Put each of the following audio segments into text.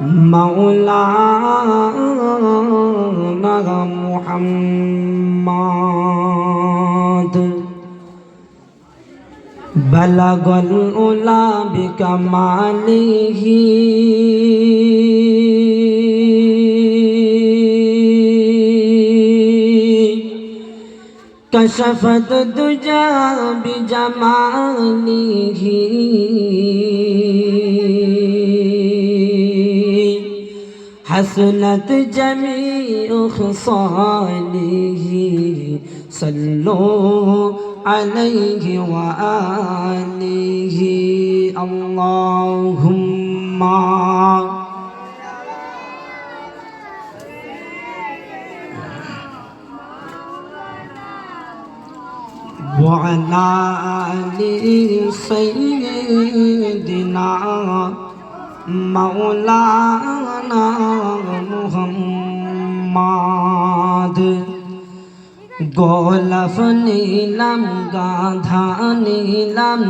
مولانا محمد بلغ العلا بكماله كشفت الدجى بجماله حسنت جميع خصاله صلوا عليه وآله اللهم وعلى آل سيدنا مولانا محمد গোলাপ নীলাম গাধা নীলাম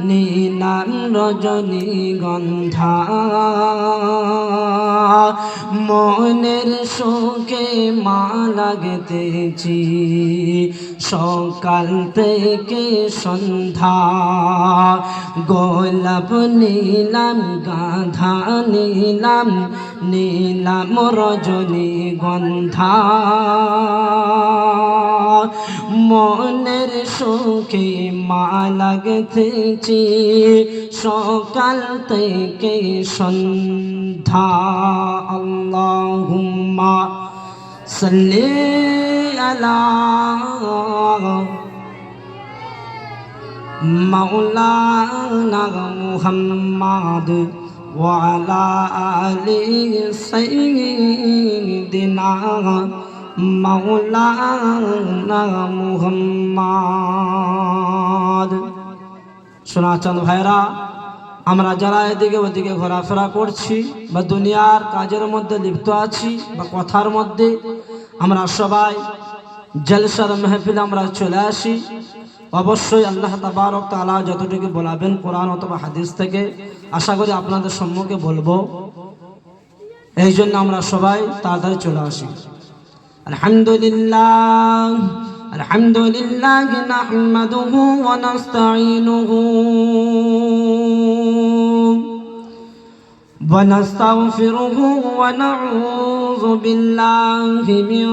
নীলাম রজনীগন্ধা মনের শোকে মা লাগতেছি সকাল থেকে সন্ধ্যা গোলাপ নীলাম গাধা নীলাম নীলাম রজনীগন্ধা মনের শোকে মা লাগতেছি সকাল থেকে সন্ধ্যা আল্লাহুম্মা সাল্লি আলা মাওলানা মুহাম্মাদ ওয়া আলা আলি সাইয়্যিদিনা মাওলানা মুহাম্মাদ। সোনাচাঁদ ভাইরা, আমরা যারা এদিকে ওদিকে ঘোরাফেরা করছি বা দুনিয়ার কাজের মধ্যে লিপ্ত আছি বা কথার মধ্যে, আমরা সবাই জলসার মেহফিলে আমরা চলে আসি। অবশ্যই আল্লাহ তাবারক তাআলা যতটুকু বলাবেন কোরআন অথবা হাদিস থেকে আশা করি আপনাদের সম্মুখে বলবো, এই জন্য আমরা সবাই তাড়াতাড়ি চলে আসি। আলহামদুলিল্লাহ আলহামদুলিল্লাহ নাহমাদুহু ওয়া নাস্তাঈনুহু ওয়া নাস্তাগফিরুহু ওয়া নাউযু বিল্লাহি মিন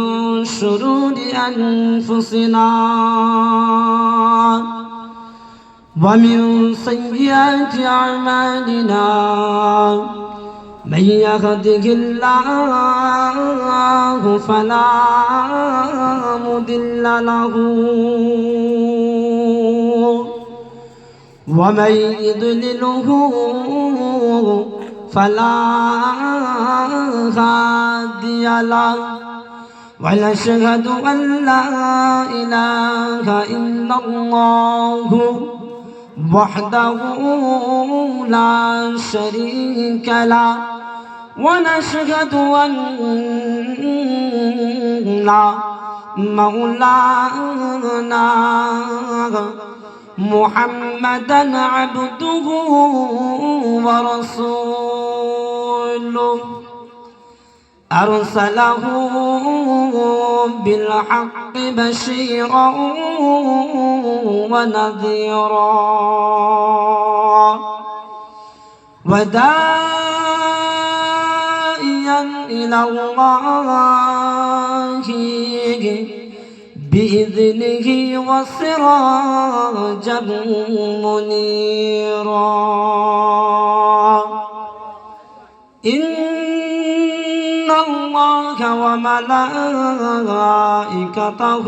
শুরুরি আনফুসিনা ওয়া মিন সাইয়্যাতি আ'মালিনা من يهده الله فلا مضل له ومن يضلله فلا هادي له ونشهد أن لا إله إلا الله وحده لا شريك له ونشهد أن مولانا محمدا عبده ورسوله أرسله بالحق بشيرا ونذيرا وداعيا إلى الله بإذنه وسراجا منيرا إن الله وملائكته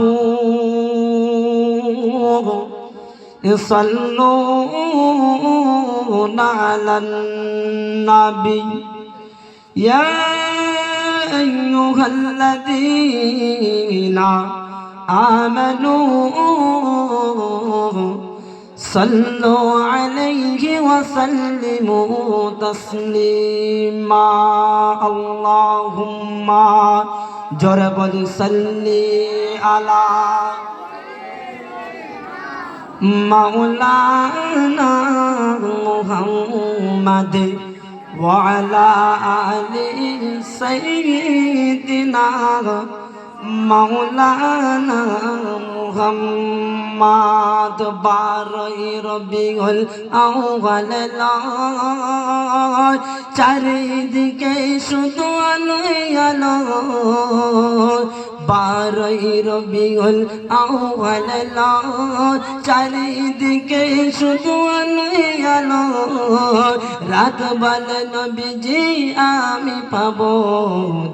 يصلون على النبي يا أيها الذين آمنوا صلوا عليه وسلموا تسليما اللهم جرب صلي على مولانا محمد وعلى آل سيدنا مولانا محمد বারোই রবিউল আউয়াল চারিদিকে শুধু আলোয় আলো বারোই রবিউল আউয়াল চারিদিকে শুধু আলোয় আলো রাত বলে নবীজি আমি পাবো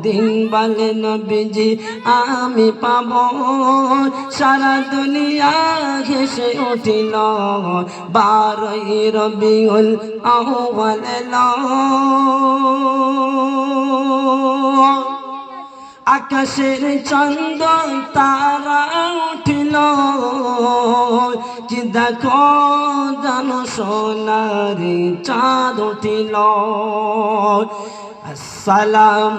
দিন বলে নবীজি আমি পাবো সারা দুনিয়া ঘেসে উঠিল বারোই রবিউল আউয়াল আকাশের চন্দ্র তারা উঠিল কি দেখো জানো সোনারি চাঁদ উঠিল السلام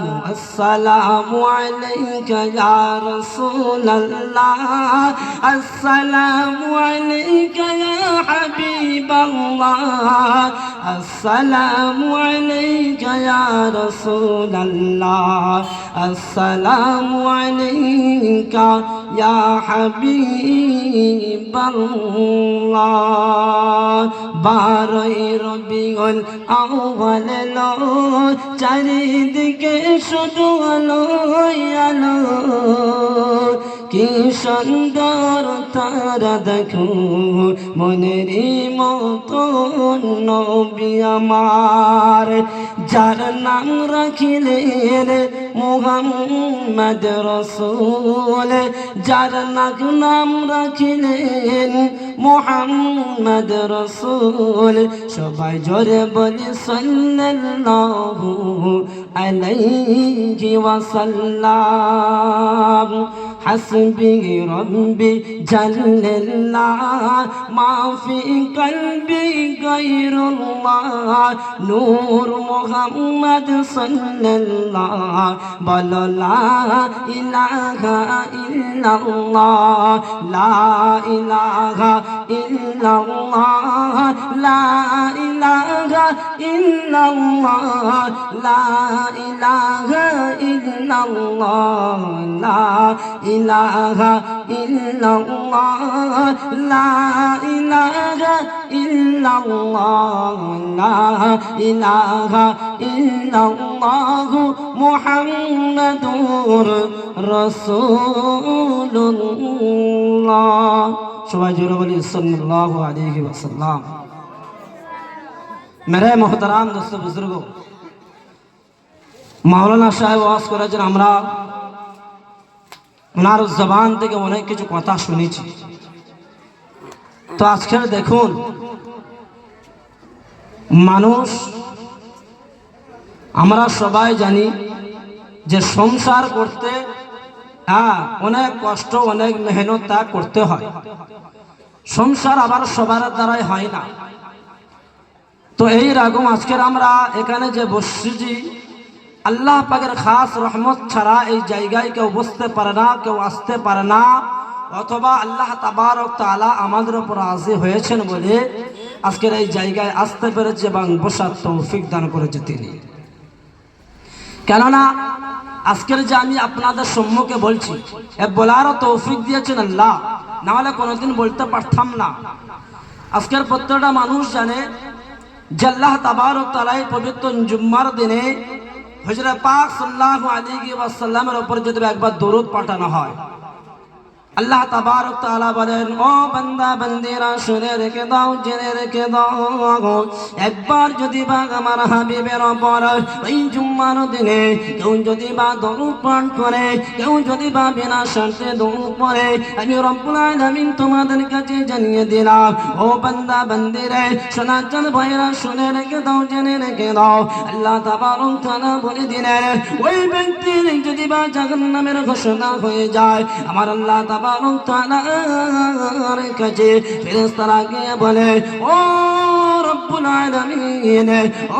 عليك يا رسول الله السلام عليك يا حبيب الله السلام عليك يا رسول الله السلام عليك يا حبيب الله باري ربيع الأول চারিদিকে শুধু আলো আলো কি সুন্দর তারা দেখো মনেরই মতো নবী আমার যার নাম রাখিলেন মুহাম্মদ রাসূল যার নাম রাখিলেন মুহাম্মদ রাসূল সবাই জোরে বলি সাল্লাল্লাহু আলাইহি ওয়াসাল্লাম حسبي ربي جل الله ما في قلبي غير الله نور محمد صلى الله بل لا إله إلا الله لا إله إلا الله لا إله إلا الله لا إله إلا الله لا إله إلا الله لا إله إلا الله لا إله إلا الله محمد رسول الله সবাই জোরে বলি সাল্লাল্লাহু আলাইহি ওয়াসাল্লাম মেরে মোহতারাম দোস্ত বুজুর্গ মাওলানা সাহেব ওয়াজ করেছেন আমরা ওনার জবান থেকে অনেক কিছু কথা শুনেছি তো আজকে দেখুন মানুষ আমরা সবাই জানি যে সংসার করতে অনেক কষ্ট অনেক মেহনত তা করতে হয় সংসার আবার সবার দ্বারাই হয় না তো এই রকম আজকে আমরা এখানে যে বসছি আল্লাহ পাকের খাস রহমত ছাড়া এই জায়গায় কেউ বসতে পারে না কেউ আসতে পারে না অথবা আল্লাহ তাবারক তাআলা আমাদের উপর রাজি হয়েছেন বলে আজকের এই জায়গায় আসতে পেরেছে এবং বসার তৌফিক দান করেছে তিনি কেননা আজকের যে আমি আপনাদের সম্মুখে বলছি এ বলারও তৌফিক দিয়েছেন আল্লাহ না হলে কোনোদিন বলতে পারতাম না আজকের প্রত্যেকটা মানুষ জানে যে আল্লাহ তাবারক তাআলা পবিত্র জুম্মার দিনে হযরত পাক সাল্লাল্লাহু আলাইহি ওয়াসাল্লামের উপর যদি একবার দরুদ পাঠানো হয় আল্লাহ তাবারক তাআলা বলেন ও বান্দা বান্দিরা শুনে রেখে দাও জেনে রেখে দাও একবার যদি বা আমার হাবিবের উপর ওই জুম্মার দিনে কেউ যদি বা দরুদ পাঠ করে কেউ যদি বা বিনা শর্তে দরুদ পড়ে আমি রব্বুল আলামিন তোমাদের কাছে জানিয়ে দিলাম ও বান্দা বান্দিরা শোনাচ্ছেন ভাইরা শুনে রেখে দাও জেনে রেখে দাও আল্লাহ তাবারক তাআলা বলে দিলেন ওই ব্যক্তির যদি বা জাহান্নামের ঘোষণা হয়ে যায় আমার আল্লাহ তাবারক তাআলার কাছে ফেরেশতারা গিয়ে বলে, ও রব্বুল আলামিন,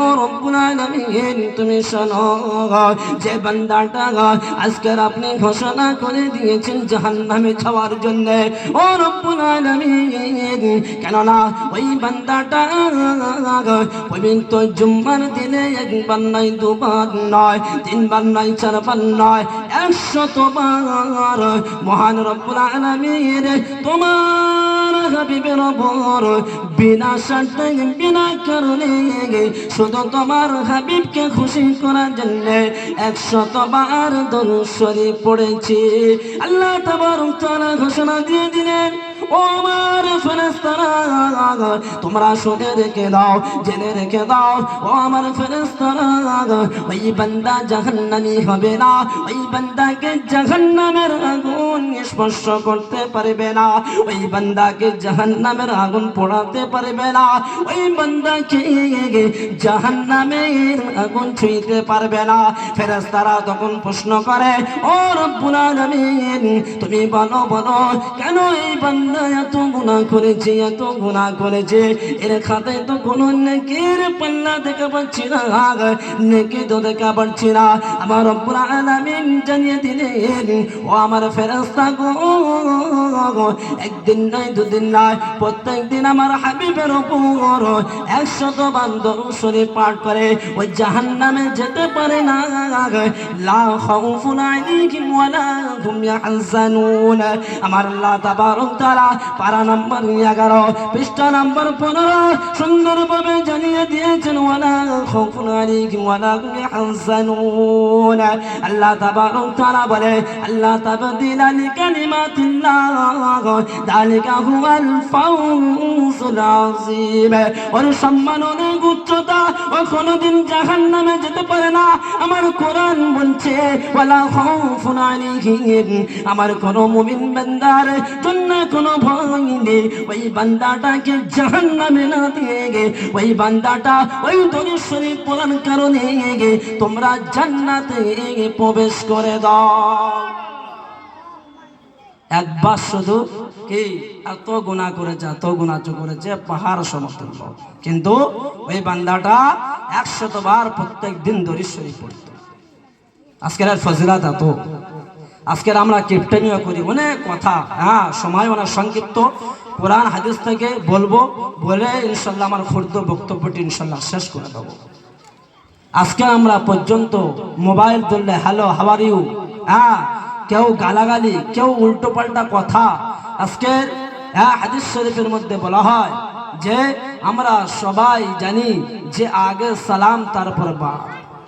ও রব্বুল আলামিন, তুমি শোনো, যে বান্দাটা আজকের আপনি ঘোষণা করে দিয়েছেন জাহান্নামে যাওয়ার জন্য, ও রব্বুল আলামিন, কেননা ওই বান্দাটা পবিত্র জুম্মার দিনে একবার নয়, দুবার নয়, তিনবার নয়, চারবার নয়, 100 বার মহান রব্বুল আলামিন তোমার হাবিবের ওপর বিনা শর্তে বিনা কারণে শুধু তোমার হাবিবকে খুশি করার জন্য 100 বার দরুদ শরীফ পড়েছি। আল্লাহ তাবারক তাআলা ঘোষণা দিয়ে দিলেন, ও আমার ফেরেশতারা, তোমরা শুনে রেখে দাও, জেনে রেখে দাও, ও আমার ফেরেশতারা, ওই বান্দা জাহান্নামী হবে না, ওই বান্দাকে জাহান্নামের আগুন স্পর্শ করতে পারবে না, ওই বান্দাকে জাহান্নামের আগুন পোড়াতে পারবে না, ওই বান্দাকে জাহান্নামের আগুন ছুঁইতে পারবে না। ফেরেশতারা তখন প্রশ্ন করে, ও রব্বুল আলামিন, তুমি বলো বলো, কেন এই বান্দা এত গুনাহ করেছে, এত গুনাহ করেছে, এর খাতায় তো কোনো নেকির পাল্লা দেখা পাচ্ছি না, নেকি তো দেখা পাচ্ছি না। আমার রব্বুল আলামিন জানিয়ে দিলেন, ও আমার ফেরেশতা গো, একদিন নয়, দুদিন নয়, প্রত্যেকদিন আমার হাবিবের উপর 100 বার দরুদ শরীফ পাঠ করে ওই জাহান্নামে যেতে পারে না। লা খাউফুন আলাইহিম ওয়ালা হুম ইয়াহজানুন। আমার আল্লাহ তাবারক তাআলা পারা নম্বর 11 পৃষ্ঠা নম্বর 15 সুন্দরভাবে জানিয়ে দিয়েছেন, ওয়ালা খাউফুন আলাইহিম ওয়ালা হুম ইয়াহজানুন। আল্লাহ তাবারক তাআলা বলে, আল্লাহ তাবদীলা লিকালিমাতিল্লাহ যালিকা হুয়াল ফাওজুল আযীম। ওর সম্মান অনেক উচ্চতা, ও কোনদিন জাহান্নামে যেতে পারে না। আমার কোরআন বলছে, ওয়ালা খাউফুন আলাইহিম, আমার কোন মুমিন বান্দার জন্য কোনো ভয় নেই। ওই বান্দাটাকে জাহান্নামে না দিয়ে ওই বান্দাটা ওই দরুদ শরীফ পড়ার কারণে তোমরা জান্নাতে প্রবেশ করে দাও। একবার শুধু কি এত গুনাহ করেছে, এত গুনাহ করেছে, পাহাড় সমতুল্য, কিন্তু ওই বান্দাটা 100 বার প্রত্যেক দিন দরুদ শরীফ পড়ত। আজকের ফজিলত এত, আজকের আমরা কিপটামিও করি, অনেক কথা, হ্যাঁ সময় অনেক সংক্ষিপ্ত, কোরআন হাদিস থেকে বলবো, বলে ইনশাল্লাহ আমার ক্ষুদ্র বক্তব্যটি ইনশাল্লাহ শেষ করে দেবো। আজকে আমরা পর্যন্ত মোবাইল ধরলে হ্যালো হাউ আর ইউ, হ্যাঁ কেউ গালাগালি, কেউ উল্টো পাল্টা কথা। আজকের হাদিস শরীফের মধ্যে বলা হয় যে আমরা সবাই জানি যে আগে সালাম,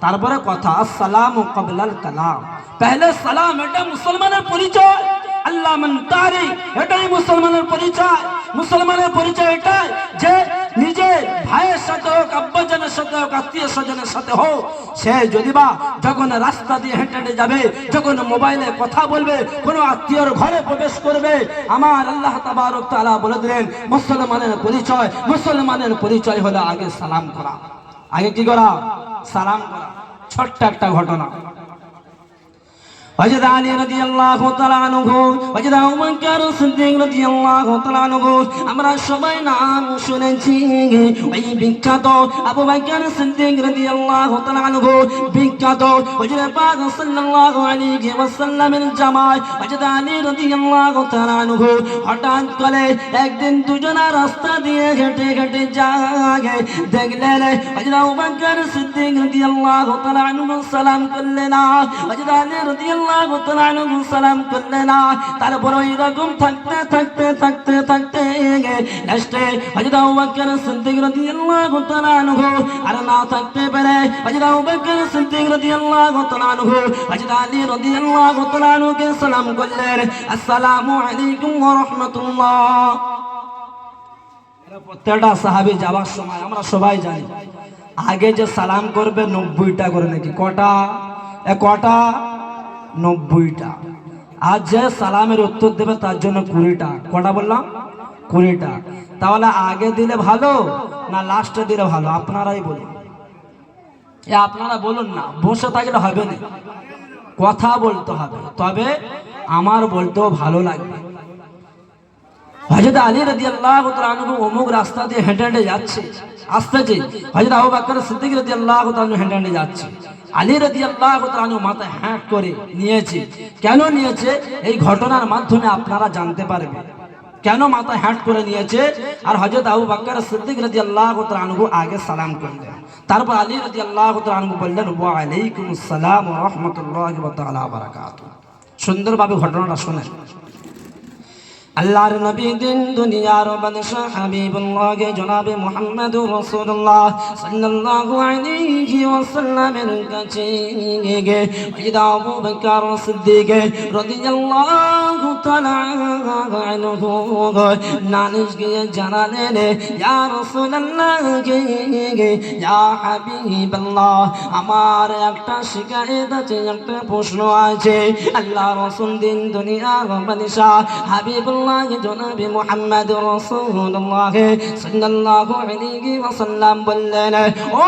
তারপরে কথা, আসসালামু ক্বাবলাল কালাম, পহলে সালাম। এটা মুসলমানের পরিচয়, আল্লাহ মান তারি, এটাই মুসলমানের পরিচয়। মুসলমানের পরিচয় এটাই যে নিজের ভাইয়ের সাথে হোক, আব্বাজানের সাথে হোক, আত্মীয় স্বজনের সাথে হোক, সে যদি বা যখন রাস্তা দিয়ে হেঁটে হেঁটে যাবে, যখন মোবাইলে কথা বলবে, কোনো আত্মীয়র ঘরে প্রবেশ করবে, আমার আল্লাহ তাবারক তাআলা বলে দিলেন মুসলমানের পরিচয়, মুসলমানের পরিচয় হলো আগে সালাম করা। আগে কি করা? সালাম করা। ছোট্ট একটা ঘটনা, ওয়াজেদ আলী রাদিয়াল্লাহু তাআলা আনহু, ওয়াজেদ আবু বকর সিদ্দিক রাদিয়াল্লাহু তাআলা আনহু, আমরা সবাই নাম শুনেছি। ওই বিখ্যাত আবু বকর সিদ্দিক রাদিয়াল্লাহু তাআলা আনহু, বিখ্যাত হুজুর পাক সাল্লাল্লাহু আলাইহি ওয়াসাল্লামের জামাই ওয়াজেদ আলী রাদিয়াল্লাহু তাআলা আনহু হঠাৎ করে একদিন দুজনা রাস্তা দিয়ে হেঁটে হেঁটে যায়, দেখলেন ওয়াজেদ আবু বকর সিদ্দিক রাদিয়াল্লাহু তাআলা আনহু সালাম করলেন না, ওয়াজেদ আলী রাদিয়াল্লাহু তাআলা আনহু সালাম করলেন না। তারপর এরকম থাকতে থাকতে থাকতে থাকতে লাস্টে হযরত আবু বকর সিদ্দিক রাদিয়াল্লাহু তাআলা আনহু আর না থাকতে পারে, হযরত আবু বকর সিদ্দিক রাদিয়াল্লাহু তাআলা আনহু হযরত আলী রাদিয়াল্লাহু তাআলা আনহুকে সালাম করলেন, আসসালামু আলাইকুম ওয়া রাহমাতুল্লাহ। প্রত্যেকটা সাহাবী যাওয়ার সময় আমরা সবাই জানি আগে যে সালাম করবে 90টা করে, নাকি কটা? কটা? 90টা। আর যে সালামের উত্তর দেবে তার জন্য 20টা। কটা বললাম? 20টা। তাহলে আগে দিলে ভালো না লাস্টে দিলে ভালো? আপনারাই বলুন, আপনারা বলুন না, বসে থাকলে হবে না, কথা বলতে হবে, তবে আমার বলতেও ভালো লাগবে। হযরত আলী রাদিয়াল্লাহু তাআলা আনহু অমুক রাস্তা দিয়ে হেঁটে হেঁটে যাচ্ছে, আসতেছে। হযরত আবু বকর সিদ্দিক রাদিয়াল্লাহু তাআলা আনহু হেঁটে হেঁটে যাচ্ছে। আলী রাদিয়াল্লাহু তাআলা আনহু মাথায় হাত করে নিয়েছে। কেন নিয়েছে এই ঘটনার মাধ্যমে আপনারা জানতে পারবেন কেন মাথায় হাত করে নিয়েছে। আর হযরত আবু বকর সিদ্দিক রাদিয়াল্লাহু তাআলা আনহু আগে সালাম করলেন, তারপর আলী রাদিয়াল্লাহু তাআলা আনহু বললেন ওয়া আলাইকুমুস সালাম ওয়া রাহমাতুল্লাহি ওয়া তাআলা বারাকাতুহু। সুন্দরভাবে ঘটনাটা শুনেন। আল্লাহর নবী দিন দুনিয়ার বাদশা হাবিবুল্লাহ জনাবে মুহাম্মদুর রাসূলুল্লাহ সাল্লাল্লাহু আলাইহি ওয়াসাল্লামের কাছে গিয়ে হযরত আবু বকর সিদ্দিক রাদিয়াল্লাহু তাআলা আনহু নালিশ গিয়ে জানালেন ইয়া রাসূলুল্লাহ ইয়া হাবিবাল্লাহ, আমার একটা শিকায়ত আছে, একটা প্রশ্ন আছে। আল্লাহ রাসূল দিন দুনিয়ার বাদশা হাবিবুল্লাহ জনাবে মুহাম্মদ রাসূলুল্লাহ সাল্লাল্লাহু আলাইহি ওয়াসাল্লাম বললেন ও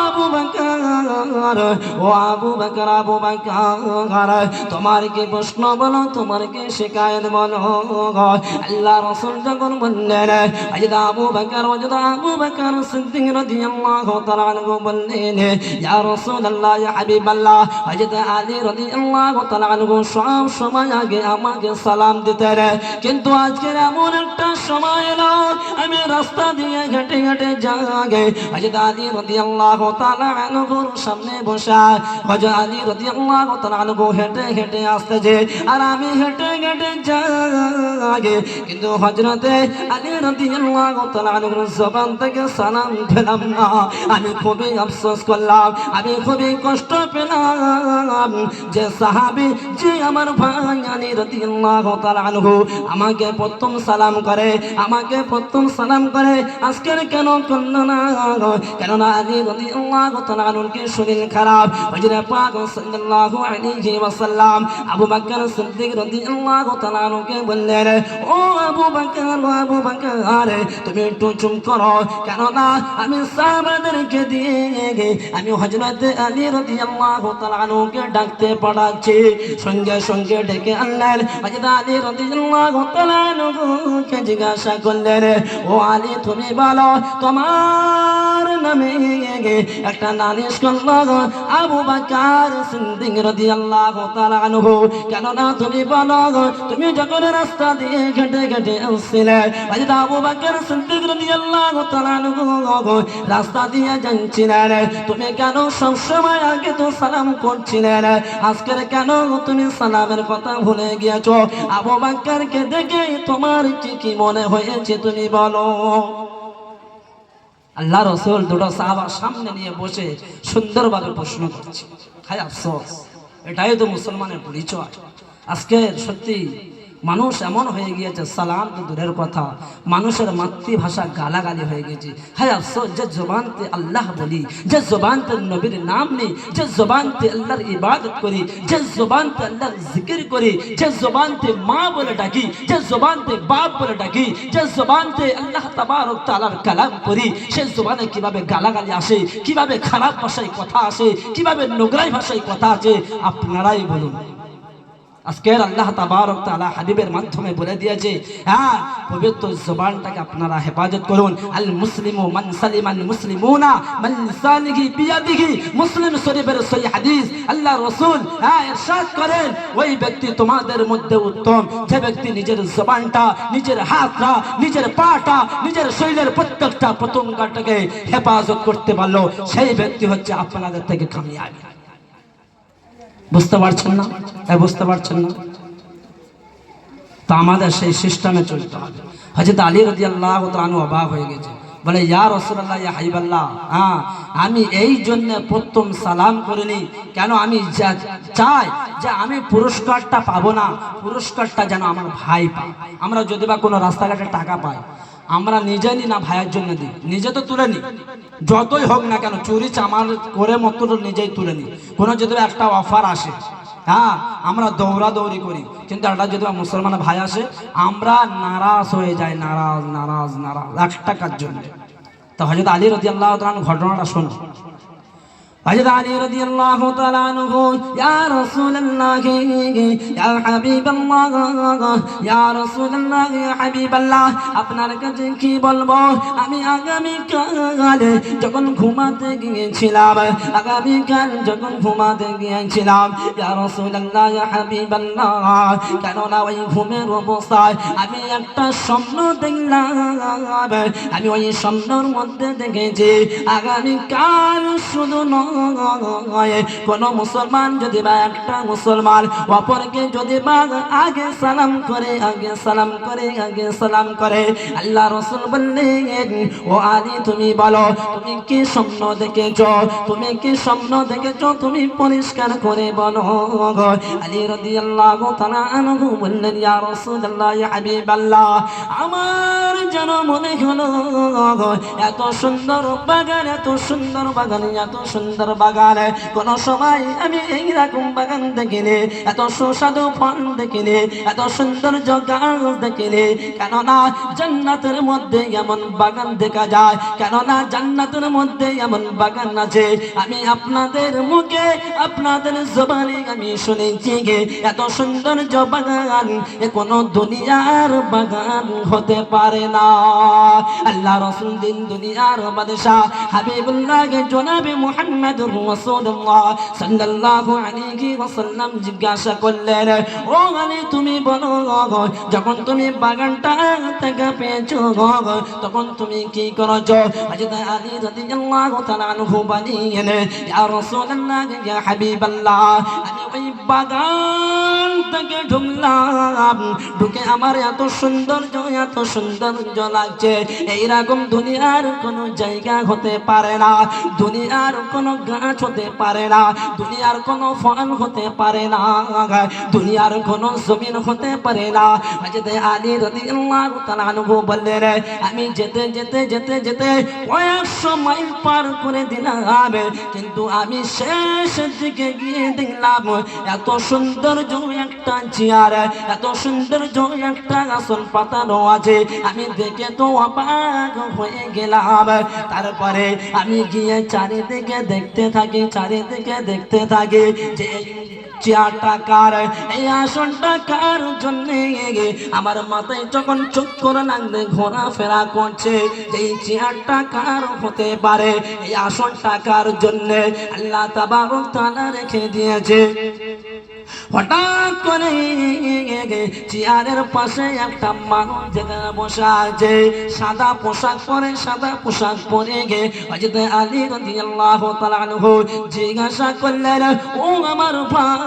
আবু বকর, ও আবু বকর, আবু বকর তোমার কি প্রশ্ন বলো, তোমার কি শিকায়ত বলো। আল্লাহ রাসূল যখন বললেন হযরত আবু বকর সিদ্দিক রাদিয়াল্লাহু তাআলা আনহু বললেন ইয়া রাসূলুল্লাহ ইয়া হাবিবাল্লাহ, হযরত আলী রাদিয়াল্লাহু তাআলা আনহু সব সময় আগে আমাকে সালাম দিতেন, কিন্তু আজকের এমন একটা সময় এলো আমি রাস্তা দিয়ে হেঁটে হেঁটে যাই, হযরত আলী রাদিয়াল্লাহু তাআলা আনহুর সামনে বসা, হযরত আলী রাদিয়াল্লাহু তাআলা আনহু হেঁটে হেঁটে আসতেছে আর আমি হেঁটে হেঁটে যাই, কিন্তু হযরত আলী রাদিয়াল্লাহু তাআলা আনহুর জবান থেকে সালাম পেলাম না। আমি খুবই আফসোস করলাম, আমি খুবই কষ্ট পেলাম যে সাহাবী, যে আমার ভাই আলী রাদিয়াল্লাহু তাআলা আনহু আমাকে প্রথম সালাম করে, আমাকে প্রথম সালাম করে, আজকের কেন করল না? কেননা আলী রাদিয়াল্লাহু তাআলা আনহুর শরীর খারাপ। হযরত পাক সাল্লাল্লাহু আলাইহি ওয়াসাল্লাম আবু বকর সিদ্দিক রাদিয়াল্লাহু তাআলা আনহুকে বললেন ও আবু বকর তুমি একটু চুপ করো, কেননা আমি সাহাবাদেরকে দিয়ে আমি হযরত আলী রাদিয়াল্লাহু তাআলা আনহুকে ডাকতে পাঠাচ্ছি। সঙ্গে সঙ্গে ডেকে আনলেন। হযরত আলী রাদিয়াল্লাহু তাআলা আনহুকে জিজ্ঞাসা করলেন ও আলী, তুমি বলো তোমার নামে একটা নালিশ করলো আবু বকর সিদ্দিক রাদিয়াল্লাহু তাআলা আনহু, কেননা তুমি বলো তুমি যখন রাস্তা দিয়ে হেঁটে হেঁটে আসছিলে, হযরত আবু বকর সিদ্দিক রাদিয়াল্লাহু তাআলা আনহু রাস্তা দিয়ে যাচ্ছিলেন, তুমি কেন সবসময় আগে তো সালাম করছিলেন, আজকের কেন তুমি সালামের কথা ভুলে গিয়েছো? আবু বকরকে দেখে তোমার কি মনে হয়েছে তুমি বলো। আল্লাহ রাসূল দুটো সাহাবা সামনে নিয়ে বসে সুন্দরভাবে প্রশ্ন করছে। হায় আফসোস, এটাই তো মুসলমানের পরিচয়। আজকে সত্যি মানুষ এমন হয়ে গিয়েছে, সালাম তো দূরের কথা, মানুষের মাতৃভাষা গালাগালি হয়ে গেছে। হায় আফসোস, যে জবানতে আল্লাহ বলি, যে জবানতে নবীর নাম নেই, যে জবানতে আল্লাহর ইবাদত করি, যে জবানতে আল্লাহর জিকির করি, যে জবানতে মা বলে ডাকি, যে জবানতে বাপ বলে ডাকি, যে জবানতে আল্লাহ তাবারক তাআলার কালাম করি, সেই জবানে কিভাবে গালাগালি আসে, কিভাবে খারাপ ভাষায় কথা আসে, কিভাবে নোংরা ভাষায় কথা আছে, আপনারাই বলুন। আজকের আল্লাহ তাবারক তাআলা হাবিবের মাধ্যমে বলে দিয়েছে, হ্যাঁ, পবিত্র জবানটাকে আপনারা হেফাজত করুন। আল মুসলিমু মান সালিমাল মুসলিমুনা মিন লিসানিহি বিয়াদিহি। মুসলিম শরীফের সহিহ হাদিস, আল্লাহ রাসূল ইরশাদ করেন, ওই ব্যক্তি তোমাদের মধ্যে উত্তম যে ব্যক্তি নিজের জবানটা, নিজের হাতটা, নিজের পাটা, নিজের শরীরের প্রত্যেকটা পতঙ্গটাকে হেফাজত করতে পারলো, সেই ব্যক্তি হচ্ছে আপনাদের থেকে কামিয়াবি। বুঝতে পারছেন না? বুঝতে পারছেন না? তো আমাদের সেই সিস্টেমে চলতে হবে। হযরত আলী রাদিয়াল্লাহু তাআলা আনহু অবাক হয়ে গেছে, বলে ইয়া রাসূলুল্লাহ ইয়া হাবিবাল্লাহ, আমি এই জন্য প্রথম সালাম করিনি, কেন আমি চাই যে আমি পুরস্কারটা পাবো না, পুরস্কারটা যেন আমার ভাই পায়। আমরা যদি বা কোনো রাস্তাঘাটে টাকা পাই, আমরা নিজে নি না ভাইয়ের জন্য দিই, নিজে তো তুলে নি, যতই হোক না কেন চুরি চামার করে মতো নিজেই তুলে নি। কোনো যদি একটা অফার আসে, আমরা দৌড়াদৌড়ি করি, কিন্তু একটা যদি মুসলমান ভাই আসে আমরা নারাজ হয়ে যাই, নারাজ নারাজ নারাজ 1 টাকার জন্য। তো হযরত আলী রাদিয়াল্লাহু তাআলা ঘটনাটা শোনো। হযরত আলী রাদিয়াল্লাহু তাআলা আনহু ইয়া রাসূলুল্লাহ ইয়া হাবিবাল্লাহ ইয়া রাসূলুল্লাহ ইয়া হাবিবাল্লাহ আপনার কাছে কি বলবো আমি আগামী কাল যখন ঘুমাতে গিয়েছিলাম ইয়া রাসূলুল্লাহ ইয়া হাবিবাল্লাহ কেননা ওই ঘুমের অবস্থায় আমি একটা স্বপ্ন দেখলাম আমি ওই স্বপ্নের মধ্যে দেখেছি আগামী কাল শুধু কোন মুসলমান যদি বা একটা মুসলমান অপরকে যদি বা আগে সালাম করে আল্লাহ রাসূল বললেন ও আলী তুমি বলো তুমি কি স্বপ্ন দেখেছো তুমি পরিষ্কার করে বলো আলী রাদিয়াল্লাহু তাআলা আনহু বললেন ইয়া রাসূলুল্লাহ ইয়া হাবিবাল্লাহ আমার যেন মনে হলো এত সুন্দর বাগান কোন সময় আমি এইরকম বাগান দেখিনি এত সুস্বাদু ফল দেখিনি এত সুন্দর গাছ দেখিনি কেননা জান্নাতের মধ্যে এমন বাগান দেখা যায় জান্নাতের মধ্যে এমন বাগান আছে আমি আপনাদের মুখে আপনাদের জবানে আমি শুনেছি এত সুন্দর বাগান কোন দুনিয়ার বাগান হতে পারে না আল্লাহ রাসূল দিন দুনিয়ার বাদশা হাবিবুল্লাহ জনাবে মুহাম্মদুর রাসূলুল্লাহ সাল্লাল্লাহু আলাইহি ওয়াসাল্লাম জিজ্ঞাসা করলেন ও আলী তুমি বলো যখন তুমি বাগানটা থেকে পেয়েছো তখন তুমি কি করেছো হযরত আলী রাদিয়াল্লাহু তাআলা আনহু বলেন ইয়া রাসূলুল্লাহ ইয়া হাবিবাল্লাহ আমি ওই বাগান থেকে ঢুকলাম ঢুকে আমার এত সৌন্দর্য লাগছে এইরকম দুনিয়ার কোন জায়গা হতে পারে না দুনিয়ার কোন গাছ হতে পারে না দুনিয়ার কোন ফল হতে পারে না দুনিয়ার কোন জমিন হতে পারে না হযরত আলী রাদিয়াল্লাহু তাআলা আনহু বললেন আমি যেতে কয়েকশো মাইল পার করে দিলাম কিন্তু আমি শেষ দিকে গিয়ে দেখলাম এত সৌন্দর্য একটা চেয়ার এত সৌন্দর্য একটা আসন পাতানো আছে আমি দেখে তো অবাক হয়ে গেলাম তারপরে আমি গিয়ে চারিদিকে দেখতে থাকি যে চেয়ারটা কার এই আসনটা কার জন্য আমার মাথায় যখন চক্কর লাগবে ঘোরাফেরা করছে এই চেয়ারটা কার হতে পারে এই আসনটা কার জন্য আল্লাহ তাবারক তাআলা রেখে দিয়েছে হঠাৎ করে চেয়ারের পাশে একটা মানুষ যেখানে বসে আছে সাদা পোশাক পরে হযরত আলী রাদিয়াল্লাহু তাআলা আনহু জিজ্ঞাসা করলেন ও আমার ভাই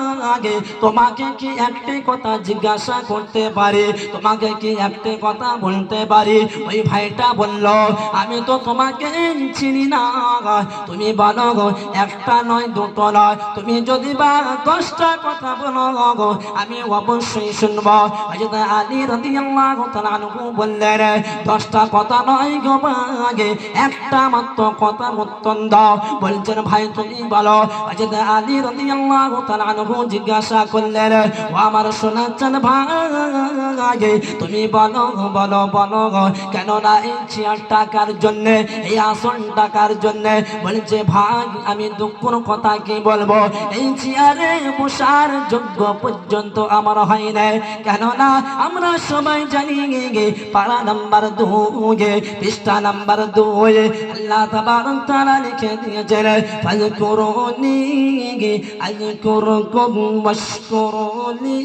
তোমাকে কি একটা কথা জিজ্ঞাসা করতে পারি তোমাকে কি একটা কথা বলতে পারি ওই ভাইটা বলল আমি তো তোমাকে চিনি না তুমি বলো একটা নয় দুটো নয় তুমি যদি বা 10টা কথা বলো আমি অবশ্যই শুনবো হযরত আলী রাদিয়াল্লাহু তাআলা আনহু বললেন 10টা কথা নয় গো ভাই একটা মাত্র কথা উত্তর দাও বলছেন ভাই তুমি বলো হযরত আলী রাদিয়াল্লাহু তাআলা আনহু জিজ্ঞাসা করলেন ও আমার শোনাচ্ছেন ভাই তুমি বলো কেন না এই চেয়ার টাকার জন্য এই আসন টাকার জন্য বলছে ভাই আমি দুঃখের কথা কি বলবো এই চেয়ারে বসার যোগ্য পর্যন্ত আমার হয় না কেননা আমরা সবাই জানি পারা নাম্বার 2 পৃষ্ঠা নাম্বার 2 আল্লাহ তাবারক তাআলা লিখে দিয়েছেন ফাযকুরুনি আযকুরুকুম ওয়াশকুরুনি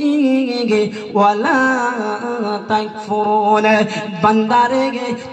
ওয়ালা তাকফুরুন বান্দারে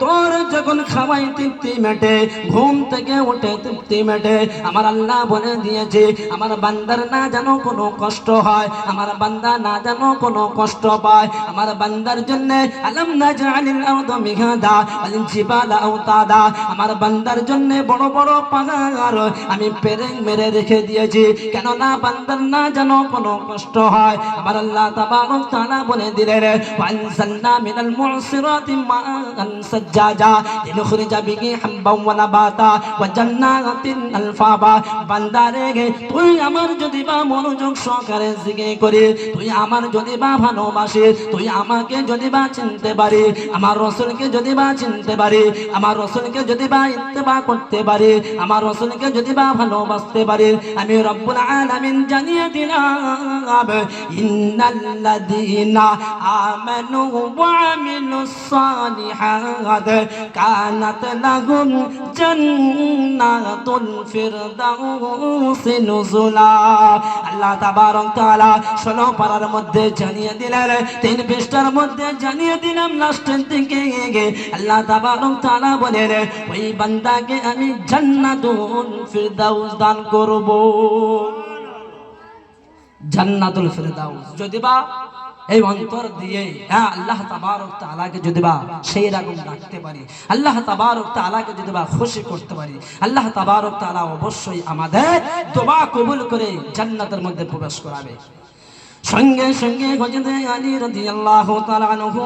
তোর যখন খাওয়াই তৃপ্তি মেটে ঘুম থেকে উঠে তৃপ্তি মেটে আমার আল্লাহ বলে দিয়েছে আমার বান্দার না যেন কোনো কষ্ট হয় আমার বান্দা না যেন কোনো কষ্ট পায় আমার বান্দার জন্য আলাম নাজআলিল আরদা মিহাদা ওয়াল জিবালা আওতাদা আমার বান্দার জন্য বড় বড় পাহাড় আমি পেরেক মেরে রেখে দিয়েছি কেন না বান্দার না যেন কোনো কষ্ট হয় আমার আল্লাহ তাবারক তাআলা বলে দিলেন ওয়ানজালনা মিনাল মুসিরাতি মাআন সাজ্জাজা লিনুখরিজা বিহি হাব্বান ওয়া নাবাতা ওয়া জান্নাতিন আলফাবা বান্দারে তুই আমার যদি বা মনোযোগ সহকারে সহকারে জিকির করি, তুই আমার যদি বা ভালোবাসি, তুই আমাকে যদি বা চিনতে পারি, আমার রাসূলকে যদি বা চিনতে পারি, আমার রাসূলকে যদি বা ইত্তেবা করতে পারি, আমার রাসূলকে যদি বা ভালোবাসতে পারি, আমি রব্বুল আলামিন জানিয়ে দিলাম ইন্নাল্লাযীনা আমানু ওয়া আমিলুস সালিহাত কানাত লাহুম জান্নাতুল ফিরদাউসি নুজুলা। আল্লাহ তাবারক তাআলা 16 পারার মধ্যে জানিয়ে দিলেন, 3 পৃষ্ঠার মধ্যে জানিয়ে দিলাম লাস্টের দিকে আল্লাহ তাবারক তাআলা বলেন ওই বান্দাকে আমি জান্নাতুল ফিরদাউস দান করব। জান্নাতুল ফিরদাউস যদি বা এই অন্তর দিয়ে আল্লাহ তাবারক তাআলাকে যদি বা সেই রকম ডাকতে পারি, আল্লাহ তাবারক তাআলাকে যদি বা খুশি করতে পারি, আল্লাহ তাবারক তাআলা অবশ্যই আমাদের দোয়া কবুল করে জান্নাতের মধ্যে প্রবেশ করাবে। সঙ্গে সঙ্গে হযরত আলী রাদিয়াল্লাহু তাআলা আনহু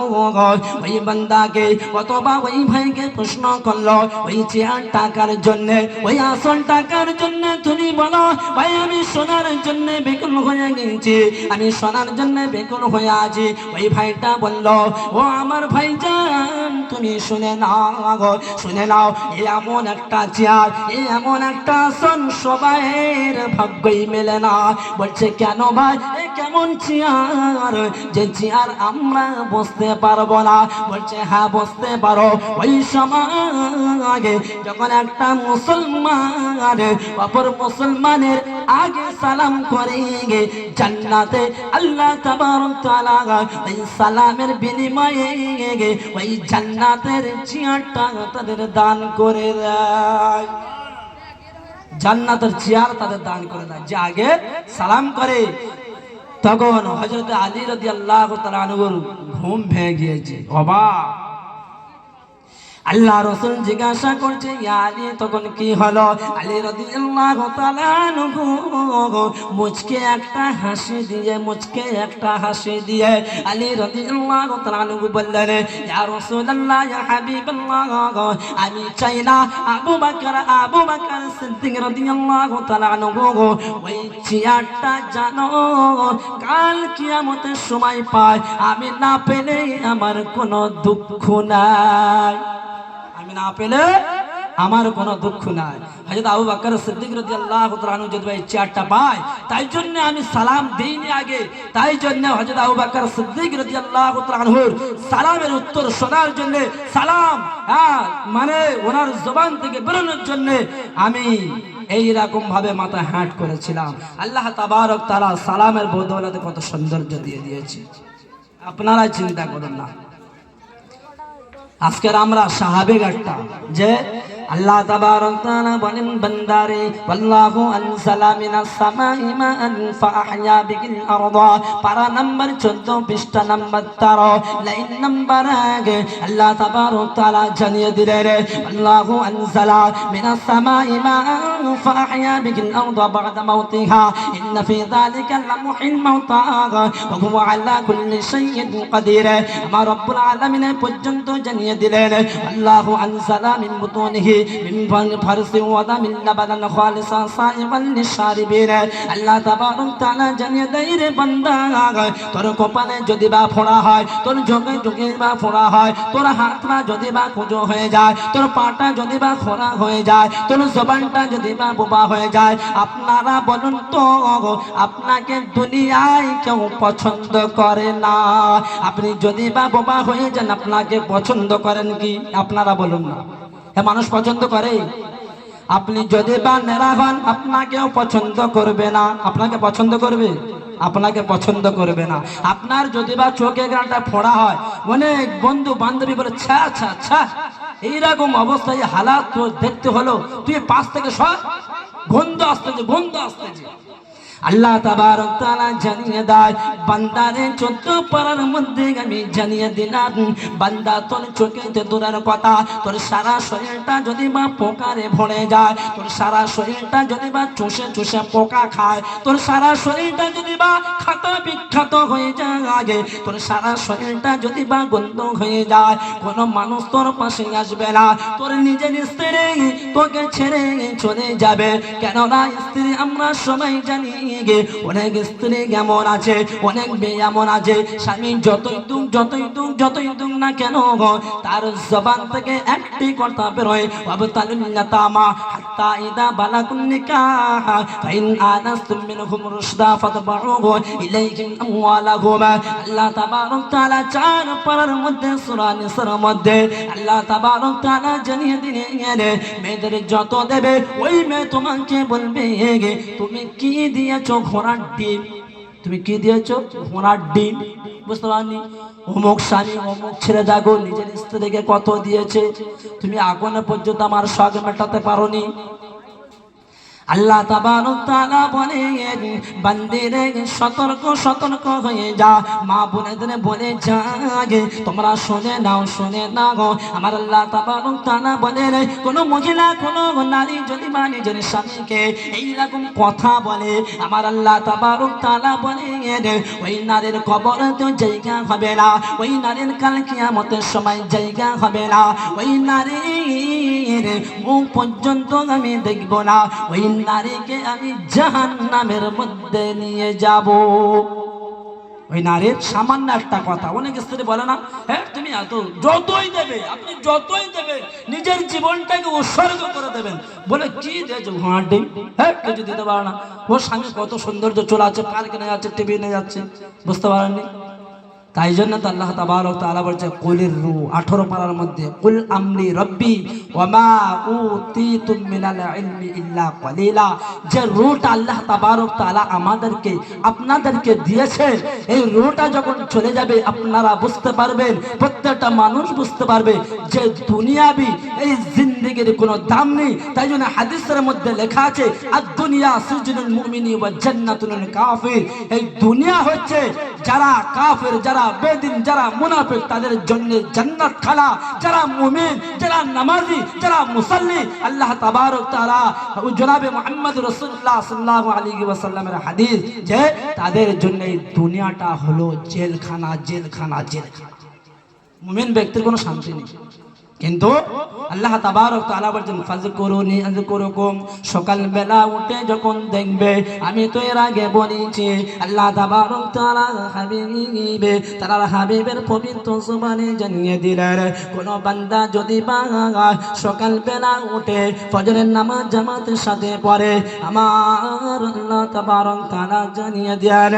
ওই বান্দাকে অথবা ওই ভাইকে প্রশ্ন করলো, ওই চেয়ার টাকার জন্য, ওই আসল টাকার জন্য তুমি বলো ভাই আমি সোনার জন্য বেকুল হয়ে গেছি, আমি সোনার জন্য বেকুল হয়ে আছি। ওই ভাইটা বলল, ও আমার ভাইজান তুমি শুনে নাও, শুনে নাও, এমন একটা চেয়ার, এমন একটা আসন সবাইয়ের ভাগ্যই মেলে না। বলছে কেন ভাই, কেমন চেয়ার যে চেয়ার আমরা বসতে পারবো না? বলছে হ্যাঁ বসতে পারো। ওই সময় যখন একটা মুসলমান অপর মুসলমানের আগে সালাম করে জান্নাতে আল্লাহ তাবারক তাআলা ওই সালামের বিনিময়ে ওই জান্নাতের চেয়ারটা তাদের দান করে দেয়। জান্নাতের চেয়ার তাদের দান করে দেয় যে আগে সালাম করে। তখন হযরত আলী রাদিয়াল্লাহু তাআলা আনহুর ঘুম ভেঙে গিয়েছে, অবাক। আল্লাহ রাসূল জিজ্ঞাসা করছে ইয়া আলী তখন কি হলো? আলী রাদিয়াল্লাহু তাআলা আনহু মুচকে একটা হাসি দিয়ে, মুচকে একটা হাসি দিয়ে আলী রাদিয়াল্লাহু তাআলা আনহু বললেন ইয়া রাসূলুল্লাহ ইয়া হাবিবাল্লাহ, আমি চাই না আবু বকর সিদ্দিক রাদিয়াল্লাহু তাআলা আনহু ওই চেয়ারটা জানো কাল কিয়ামতের সময় পায়, আমি না পেলে আমার কোনো দুঃখ নাই, আমি না পেলে আমার কোনো দুঃখ নাই। হযরত আবু বকর সিদ্দিক রাদিয়াল্লাহু তাআলা আনহু যদি এই চেয়ারটা পায় তাই জন্য আমি সালাম দেইনি আগে, তাই জন্য হযরত আবু বকর সিদ্দিক রাদিয়াল্লাহু তাআলা আনহুর সালামের উত্তর শোনার জন্য, সালাম মানে ওনার জবান থেকে বেরোনোর জন্য আমি এই রকম ভাবে মাথা হ্যাট করেছিলাম। আল্লাহ তাবারক তাআলা সালামের বদৌলতে কত সৌন্দর্য দিয়ে দিয়েছে, আপনারা চিন্তা করুন না। আজকের আমরা সাহাবের একটা যে আল্লাহ তাবারক তাআলা বলেন বান্দারে আল্লাহু আনজালা মিনাস সামাই মাআন ফাআহইয়া বিল আরদা, পারা নাম্বার 14 পৃষ্ঠা নাম্বার 13 লাইন নাম্বার 1 আল্লাহ তাবারক তাআলা জানিয়ে দিলেন আল্লাহু আনজালা মিনাস সামাই মাআন ফাআহইয়া বিল আরদা বা'দা মাউতিহা ইন্না ফি যালিকা লামুহিল মাউতা ওয়া হুয়া আলা কুল্লি শাইইন কাদির। আমার রব্বুল আলামিন পর্যন্ত জানিয়ে দিলেন আল্লাহু আনজালা মিন বুতুনিহি মিন ফারসি ওয়া দামিন লাবানান খালিসা সাইবান লিশারিবিন। আল্লাহ তাবারক তাআলা জানিয়ে দেয় রে বান্দা, তোর কপালে যদি বা ফোড়া হয়, তোর যোগে যোগে বা ফোড়া হয়, তোর হাতটা যদি বা কুঁজো হয়ে যায়, তোর পাটা যদি বা খোরা হয়ে যায়, তোর জবানটা যদি বা বোবা হয়ে যায়, আপনারা বলুন তো আপনাকে দুনিয়ায় কেউ পছন্দ করে না। আপনি যদি বা বোবা হয়ে যান আপনাকে পছন্দ করেন কি? আপনারা বলুন না, মানুষ পছন্দ করে? আপনি যদি বা নেড়া হন আপনাকেও পছন্দ করবে না। আপনাকে পছন্দ করবে? আপনাকে পছন্দ করবে না। আপনার যদি বা চোখে গানটা ফোড়া হয়, অনেক বন্ধু বান্ধবী বলে ছা ছা ছা, এইরকম অবস্থায় হালাত তো দেখতে হলো, তুই পাশ থেকে সব গন্ধ আসতেছে, গন্ধ আসতেছে। আল্লাহ তাবারক তাআলা জানিয়ে দেয় বান্দারে 14 পারার মধ্যে আমি জানিয়ে দিলাম বান্দা তোর চোখেতে দূরের কথা, তোর সারা শরীরটা যদি বা পোকারে ভরে যায়, তোর সারা শরীরটা যদি বা চুষে চুষে পোকা খায়, তোর সারা শরীরটা যদি বা খাতা বিখ্যাত হয়ে যায়, তোর সারা শরীরটা যদি বা গন্ধ হয়ে যায়, কোনো মানুষ তোর পাশে আসবে না, তোর নিজের স্ত্রী তোকে ছেড়ে চলে যাবে। কেননা স্ত্রী আমরা সবাই জানি অনেক স্ত্রী এমন আছে, অনেক মেয়ে এমন আছে, স্বামী যতই দুক না কেন তার জবান থেকে একটি কথা বেরোয়, ওয়াবতালুল ইয়াতামা হাত্তা ইদা বালাগুন নিকাহ ফাইন আনাস্তুম মিনহুম রুশদা ফাতবাউহু ইলাইহিম আমওয়ালাহুম। আল্লাহ তাবারক তাআলা 4 পারার মধ্যে সূরা নিসার মধ্যে আল্লাহ তাবারক তাআলা জানিয়ে দিলেন, মেয়েদের যত দেবে ওই মেয়ে তোমাকে বলবে তুমি কি দিয়েছো? ঘোড়ার ডিম। তুমি কি দিয়েছো? ঘোড়ার ডিম। বুঝতে পারনি? অমুক স্বামী অমুক ছেড়ে যাগো নিজের স্ত্রীকে কত দিয়েছে, তুমি আগুনে পর্যন্ত আমার শখ মেটাতে পারোনি। আল্লাহ তাবারক তাআলা বলেন, বান্দিরে সতর্ক হয়ে যা, মা বোনেদের বলে যাগে তোমরা শুনে নাও গো। আমার আল্লাহ তাবারক তাআলা বলেন, কোন মহিলা কোন নারী যদি নিজের স্বামীকে এইরকম কথা বলে, আমার আল্লাহ তাবারক তাআলা বলেন ওই নারীর কবরে তো জায়গা হবে না, ওই নারীর কাল কিয়ামতের সময় জায়গা হবে না, ওই নারীর মুখ পর্যন্ত আমি দেখব না, ওই নারীকে আমি জাহান্নামের মধ্যে নিয়ে যাব। ওই নারীর সামান্য একটা কথা, অনেক স্ত্রী বলে না, হ্যাঁ তুমি এত যতই দেবে, আপনি যতই দেবে নিজের জীবনটাকে উৎসর্গ করে দেবেন, বলে কি দিয়েছে? ঘোড়ার ডিম। হ্যাঁ কিছু দিতে পারে না। ওর স্বামী কত সৌন্দর্য চলে আছে, পার্কে নিয়ে যাচ্ছে, টিভি নিয়ে যাচ্ছে। বুঝতে পারেননি? তাই জন্য তো আল্লাহ তাবারক তাআলা বলছে কুলির রু 18 পারার মধ্যে, কুল আমরি রব্বি ওয়া মা উতিতুম মিনাল ইলমি ইল্লা কলিলা। যে রুটা আল্লাহ তাবারক তাআলা আমাদেরকে আপনাদেরকে দিয়েছে, এই রুটা যখন চলে যাবে আপনারা বুঝতে পারবেন, প্রত্যেকটা মানুষ বুঝতে পারবে যে দুনিয়াবি এই জিন্দেগির কোনো দাম নেই। তাই জন্য হাদিসের মধ্যে লেখা আছে, আদ দুনিয়া সিজনুল মুমিনি ওয়া জান্নাতুল কাফির। এই দুনিয়া হচ্ছে যারা কাফের, যারা বেদিন, যারা মুনাফিক তাদের জন্য জান্নাত খানা, যারা মুমিন, যারা নামাজি, যারা মুসাল্লি, আল্লাহ তাবারক তাআলা জনাবে মুহাম্মদ রাসূলুল্লাহ সাল্লাল্লাহু আলাইহি ওয়াসাল্লামের হাদিস যে তাদের জন্য এই দুনিয়াটা হলো জেলখানা। মুমিন ব্যক্তির কোনো শান্তি নেই। কিন্তু আল্লাহ তাবারক তাআলা বলেন ফাযকুরুনি আযকুরুকুম। সকালবেলা উঠে যখন দেখবে, আমি তো এর আগে বলেছি, আল্লাহ তাবারক তাআলা হাবিবে তার হাবিবের পবিত্র জবানে জানিয়ে দিলেন, কোন বান্দা যদি সকালবেলা উঠে ফজরের নামাজ জামাতের সাথে পড়ে, আমার আল্লাহ তাবারক তাআলা জানিয়ে দেন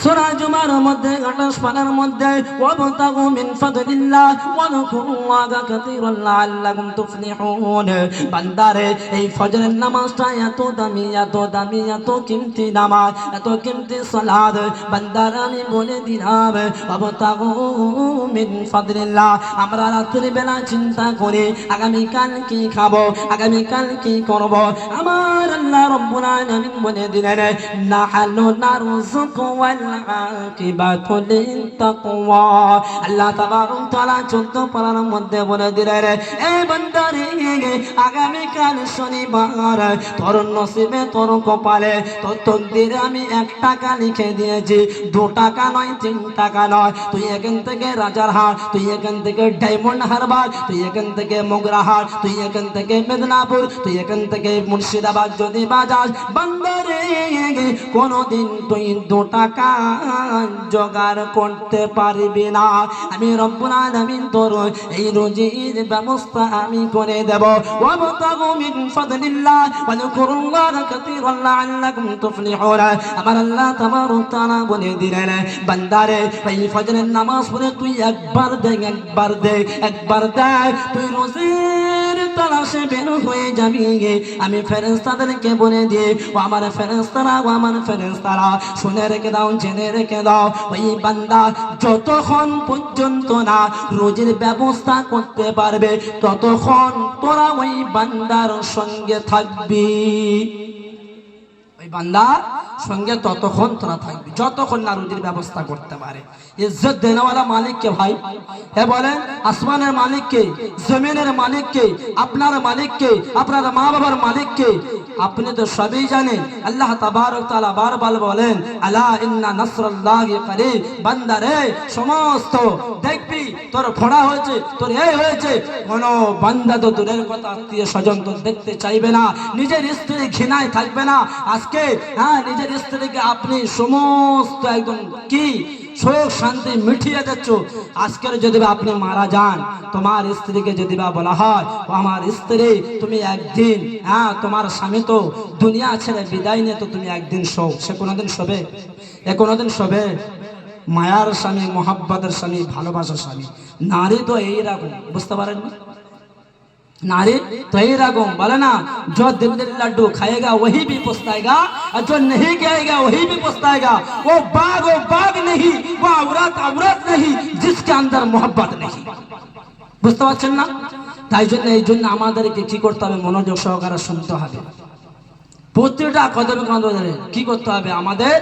সূরা জুমার মধ্যে 28 পারার মধ্যে, ওয়াবতাগু মিন ফাদলিল্লাহ ওয়া যকুরুল্লাহা কাসীরান লাআল্লাকুম তুফলিহুন। বান্দারে এই ফজরের নামাজটা এত দামি, এত কিমতি নামাজ, এত কিমতি সালাত, বান্দারা আমি বলে দিলাম, ওয়াবতাগু মিন ফাদলিল্লাহ। আমরা রাত্রি বেলা চিন্তা করি আগামীকাল কি খাবো, আগামীকাল কি করব। আমার আল্লাহ রাব্বুল আলামিন বলে দিলেন, নাহানু নারযুকু ওয়াল আকিবাতু লিত্তাকওয়া। আল্লাহ তাবারক তাআলা 14 পারার মধ্যে বলে দিলেন, এই বান্দারে আগামীকাল শনিবার তোর নসিবে, তোর কপালে, তোর তকদিরে আমি 1 টাকা লিখে দিয়েছি, 2 টাকা নয়, 3 টাকা নয়। তুই এখান থেকে রাজারহাট, তুই এখান থেকে ডায়মন্ড হারবার, তুই এখান থেকে মোগরাহাট, তুই এখান থেকে মেদিনীপুর, তুই এখান থেকে মুর্শিদাবাদ যদি বাজাস, বান্দারে কোনদিন তুই 2 টাকা জোগাড় করতে পারবি না। আমি রব্বুল আলামিন তোর এই রুজির ব্যবস্থা আমি করে দেব। ওয়াবতাগু মিন ফাদলিল্লাহ ওয়া যকুরুল্লাহা কাসীরান লাআল্লাকুম তুফলিহুন। আমার আল্লাহ তাবারক তাআলা বলে দিলেন, বান্দারে এই ফজরের নামাজ পড়ে তুই একবার দেখ, তুই রুজির তালাশে বের হয়ে যাবি। আমি ফেরেশতাদেরকে বলে দিই, ও আমার ফেরেশতারা শুনে রেখে দাও, জেনে রেখে দাও, ওই বান্দা যতক্ষণ পর্যন্ত না রোজের ব্যবস্থা করতে পারবে ততক্ষণ তোরা ওই বান্দার সঙ্গে থাকবি। ওই বান্দা সঙ্গে ততক্ষণ তোরা থাকবি যতক্ষণ না রুজির ব্যবস্থা করতে পারে। ইজ্জত দেনেওয়ালা মালিক কে ভাই? হ্যাঁ বলেন, আসমানের মালিক কে, জমিনের মালিক কে, আপনার মালিক কে, আপনার মা বাবার মালিক কে? আপনি তো সবই জানেন। আল্লাহ তাবারক তাআলা বারবার বলেন, আলা ইন্না নাসরাল্লাহি করিব। বান্দা রে, সমস্ত দেখবি তোর ফোড়া হয়েছে, তোর এই হয়েছে, কোন বান্দা তো দূরের কথা আত্মীয় স্বজন তো দেখতে চাইবে না, নিজের স্ত্রী ঘৃণায় থাকবে না। আজকে নিজের স্ত্রীকে আপনি সমস্ত একদম কি সুখ শান্তি মিঠিয়ে দিচ্ছ। আজকের যদি আপনি মারা যান, তোমার স্ত্রীকে যদি বলা হয়, ও আমার স্ত্রী তুমি একদিন, তোমার স্বামী তো দুনিয়া ছেড়ে বিদায় নিয়ে তো তুমি একদিন শো, সে কোনোদিন শোবে? এ কোনোদিন শোবে? মায়ার স্বামী, মোহাব্বতের স্বামী, ভালোবাসার স্বামী। নারী তো এইরকম, বুঝতে পারেন না? नारी तो ही रगों बोले ना, जो दिल दिल लड्डू खाएगा वही भी पछताएगा, और जो नहीं खाएगा वही भी पछताएगा। वो बाग नहीं, वो औरत नहीं जिसके अंदर मोहब्बत नहीं। বুঝতে পারছেন না? তাই জন্য এই জন্য আমাদেরকে কি করতে হবে? মনোযোগ সহকারে শুনতে হবে। প্রতিটা কদমে কদমে কি করতে হবে? আমাদের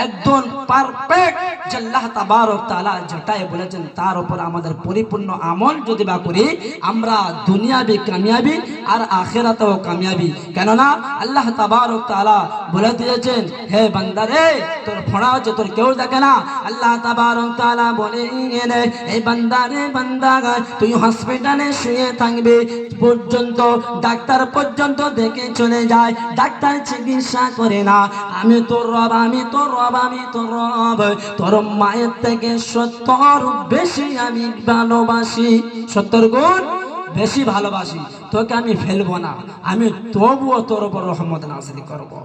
একদম পারফেক্ট যে আল্লাহ তাবারক তাআলা যেটাই বলেছেন তার উপর আমাদের পরিপূর্ণ আমল যদি করি, আমরা দুনিয়াবি কামিয়াবি আর আখিরাতেও কামিয়াবি। কেননা আল্লাহ তাবারক তাআলা বলে দিয়েছেন, হে বান্দা রে, তোর ফোড়া হচ্ছে, তোর কেউ দেখে না। আল্লাহ তাবারক তাআলা বলে গেলে, এই বান্দা রে বান্দা, তুই হসপিটালে শুয়ে থাকবি পর্যন্ত, ডাক্তার পর্যন্ত দেখে চলে যায়, ডাক্তার চিকিৎসা করে না। আমি তোর রব, আমি তোর রব, আমি তোর রব। তোর মায়ের থেকে 70 বেশি আমি ভালোবাসি, 70 গুণ বেশি ভালোবাসি। তোকে আমি ফেলবো না, আমি তবুও তোর উপর রহমত নাযিল করবো।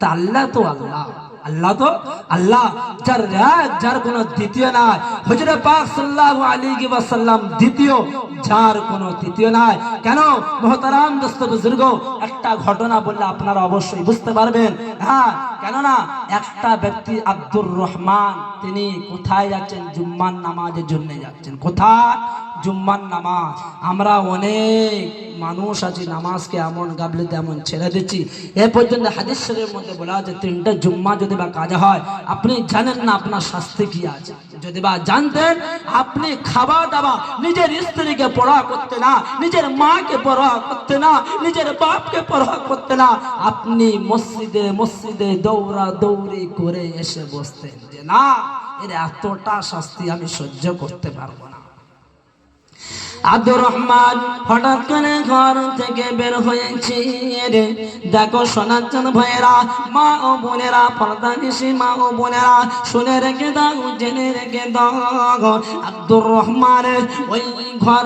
তা আল্লাহ তো আল্লাহ, আল্লাহ তো আল্লাহ, যার রাত যার কোনো দ্বিতীয় নাই। হুজুর পাক সাল্লাল্লাহু আলাইহি ওয়াসাল্লাম দ্বিতীয়, যার কোনো তৃতীয় নাই। কেন মুহতারাম দোস্ত বুজুর্গ, একটা ঘটনা বললে আপনারা অবশ্যই বুঝতে পারবেন। কেননা একটা ব্যক্তি আব্দুর রহমান, তিনি কোথায় যাচ্ছেন? জুম্মার নামাজের জন্য যাচ্ছেন। কোথায়? জুম্মার নামাজ। আমরা অনেক মানুষ আছি নামাজকে এমন গাবলিতে এমন ছেড়ে দিচ্ছি। এ পর্যন্ত হাদিস শরীফের মধ্যে বলা আছে, 3টা জুম্মা যদি কাজা হয়, আপনি জানেন না আপনার শাস্তি কি আছে। যদি জানতেন, আপনি খাবার দাবার নিজের স্ত্রীকে পড়া করতে না, নিজের মাকে পড়া করতে না, নিজের বাপকে পড়া করতে না, আপনি মসজিদে মসজিদে দৌড়া দৌড়ি করে এসে বসতেন যে না, এর এতটা শাস্তি আমি সহ্য করতে পারবো না। আব্দুর রহমান হঠাৎ করে ঘর থেকে বের হয়েছে। দেখো সোনার ভাইয়েরা, মা ও বোনেরা, পর্দানিশী মা ও বোনেরা, শুনে রেখে দাও, জেনে রেখে দাও, আব্দুর রহমানের ওই ঘর